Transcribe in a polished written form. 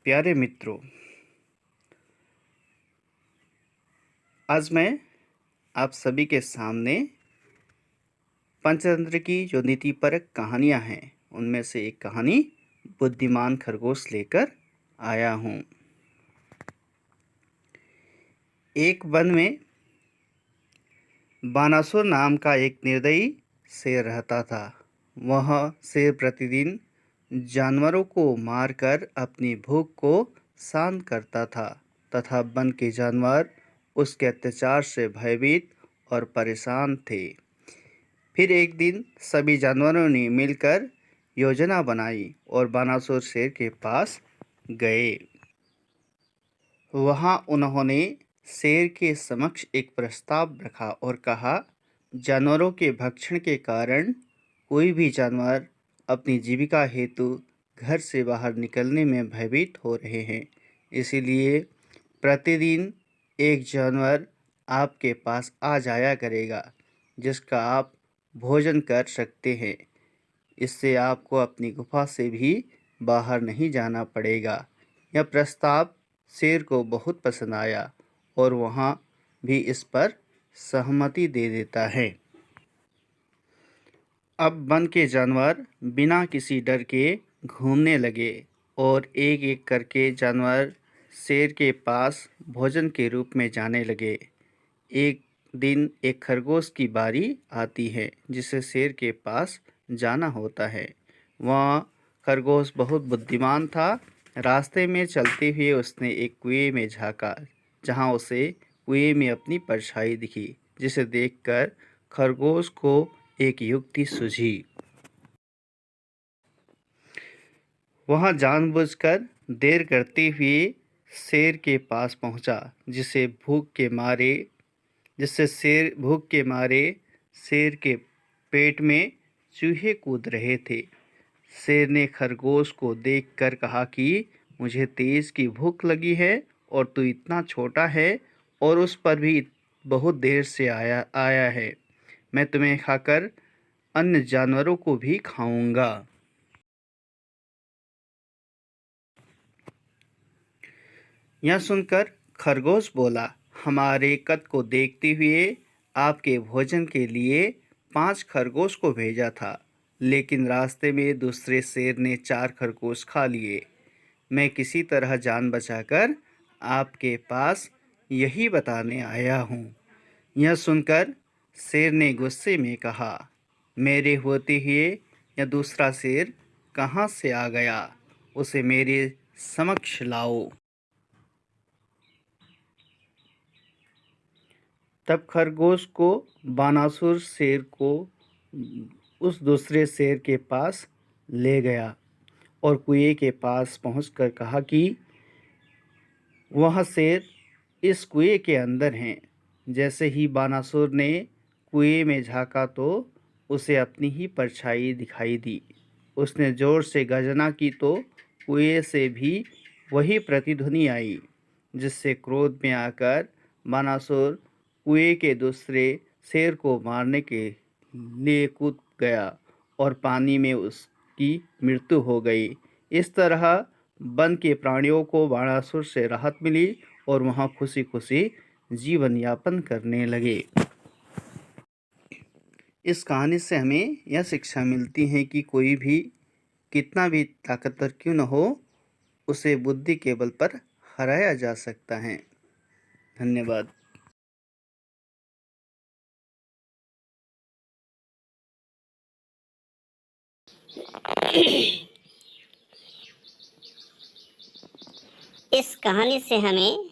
प्यारे मित्रों, आज मैं आप सभी के सामने पंचतंत्र की जो नीतिपरक कहानियाँ हैं उनमें से एक कहानी बुद्धिमान खरगोश लेकर आया हूँ। एक वन में बानासुर नाम का एक निर्दयी शेर रहता था। वह शेर प्रतिदिन जानवरों को मारकर अपनी भूख को शांत करता था तथा वन के जानवर उसके अत्याचार से भयभीत और परेशान थे। फिर एक दिन सभी जानवरों ने मिलकर योजना बनाई और बानासुर शेर के पास गए। वहां उन्होंने शेर के समक्ष एक प्रस्ताव रखा और कहा, जानवरों के भक्षण के कारण कोई भी जानवर अपनी जीविका हेतु घर से बाहर निकलने में भयभीत हो रहे हैं। इसीलिए प्रतिदिन एक जानवर आपके पास आ जाया करेगा जिसका आप भोजन कर सकते हैं। इससे आपको अपनी गुफा से भी बाहर नहीं जाना पड़ेगा। यह प्रस्ताव शेर को बहुत पसंद आया और वहाँ भी इस पर सहमति दे देता है। अब वन के जानवर बिना किसी डर के घूमने लगे और एक एक करके जानवर शेर के पास भोजन के रूप में जाने लगे। एक दिन एक खरगोश की बारी आती है जिसे शेर के पास जाना होता है। वह खरगोश बहुत बुद्धिमान था। रास्ते में चलते हुए उसने एक कुएं में झांका, जहां उसे कुएं में अपनी परछाई दिखी, जिसे देखकर खरगोश को एक युक्ति सूझी। वह जानबूझकर देर करते हुए शेर के पास पहुंचा, जिससे भूख के मारे शेर के पेट में चूहे कूद रहे थे। शेर ने खरगोश को देखकर कहा कि मुझे तेज की भूख लगी है और तू इतना छोटा है और उस पर भी बहुत देर से आया है। मैं तुम्हें खाकर अन्य जानवरों को भी खाऊंगा। यह सुनकर खरगोश बोला, हमारे कद को देखते हुए आपके भोजन के लिए 5 खरगोश को भेजा था, लेकिन रास्ते में दूसरे शेर ने 4 खरगोश खा लिए। मैं किसी तरह जान बचाकर आपके पास यही बताने आया हूँ। यह सुनकर शेर ने गुस्से में कहा, मेरे होते हुए यह दूसरा शेर कहाँ से आ गया? उसे मेरे समक्ष लाओ। तब खरगोश को बानासुर शेर को उस दूसरे शेर के पास ले गया और कुएं के पास पहुंचकर कहा कि वह शेर इस कुएं के अंदर हैं। जैसे ही बानासुर ने कुएं में झांका तो उसे अपनी ही परछाई दिखाई दी। उसने जोर से गर्जना की तो कुएं से भी वही प्रतिध्वनि आई, जिससे क्रोध में आकर बानासुर कुएं के दूसरे शेर को मारने के लिए कूद गया और पानी में उसकी मृत्यु हो गई। इस तरह वन के प्राणियों को बानासुर से राहत मिली और वहाँ खुशी खुशी जीवन यापन करने लगे। इस कहानी से हमें यह शिक्षा मिलती है कि कोई भी कितना भी ताकतवर क्यों न हो, उसे बुद्धि के बल पर हराया जा सकता है। धन्यवाद। इस कहानी से हमें